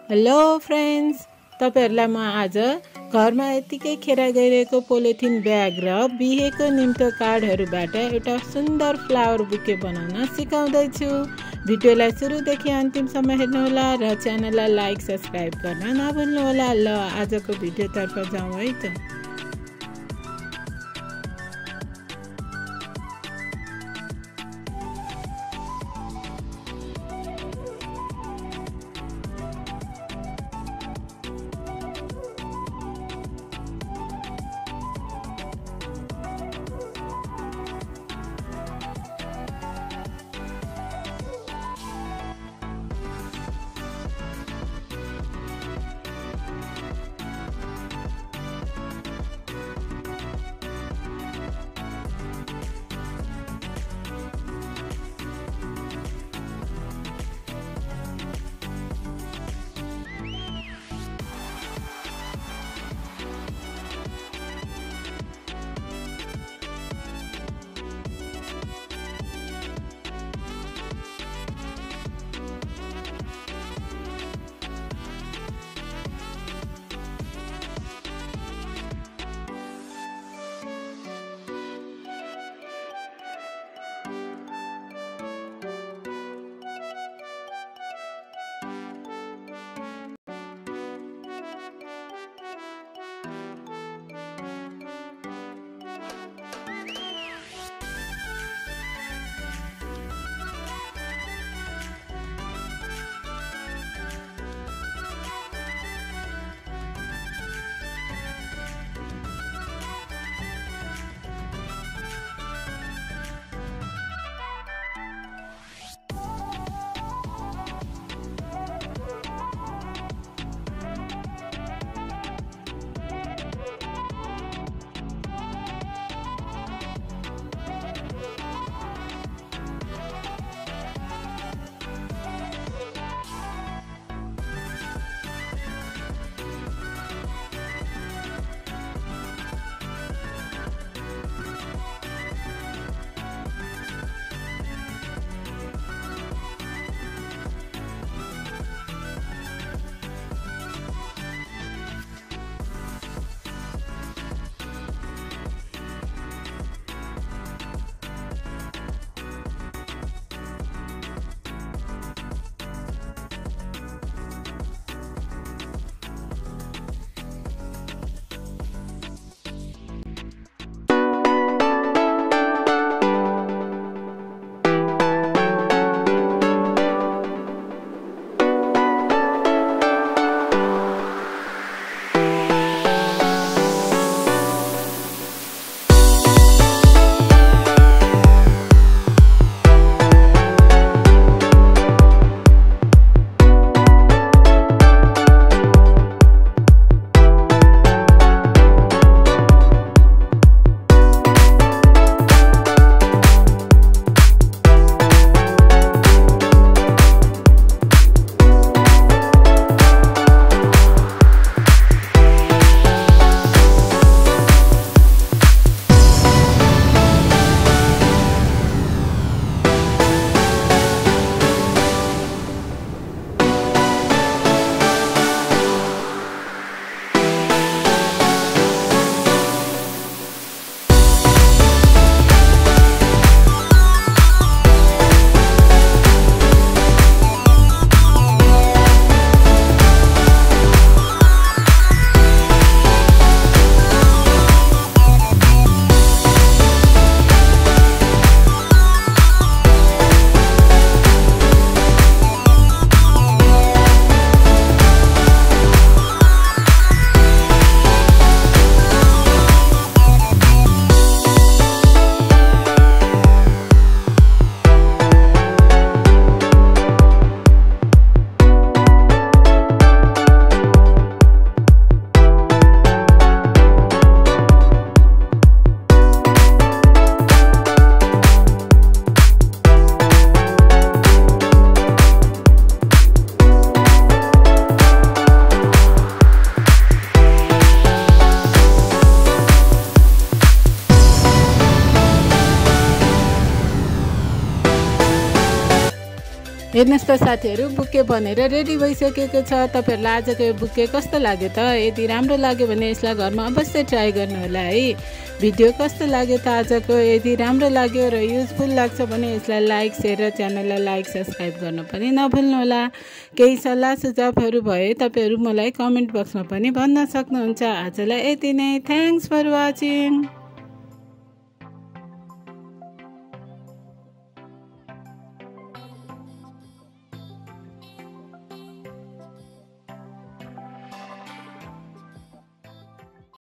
Hello friends, तपाईहरुलाई म आज घरमा यतिकै खेरा गइरहेको पोलिथिन ब्याग र बिहेको निम्तो कार्डहरुबाट एउटा सुन्दर फ्लावर बुके बनाउन सिकाउँदै छु। भिडियोलाई सुरुदेखि अन्तिमसम्म हेर्नुहोला र च्यानललाई लाइक सब्स्क्राइब गर्न नभुल्नुहोला। ल आजको भिडियोतर्फ जाउँ है त। हेर्नुहोस् त साथीहरू, बुके बनेर रेडी भइसकेको छ। तपाईहरुलाई आजको यो बुके कस्तो लाग्यो त? यदि राम्रो लाग्यो भने यसलाई घरमा अवश्य ट्राई गर्नु होला है। भिडियो कस्तो लाग्यो त आजको? यदि राम्रो लाग्यो र युजफुल लाग्छ भने यसलाई लाइक, शेयर र च्यानललाई लाइक, सब्स्क्राइब गर्न पनि नभुल्नु होला। केही सल्लाह सुझावहरू भए तपाईहरु मलाई कमेन्ट बक्समा पनि भन्न सक्नुहुन्छ। आजलाई यति नै। Thanks for watching.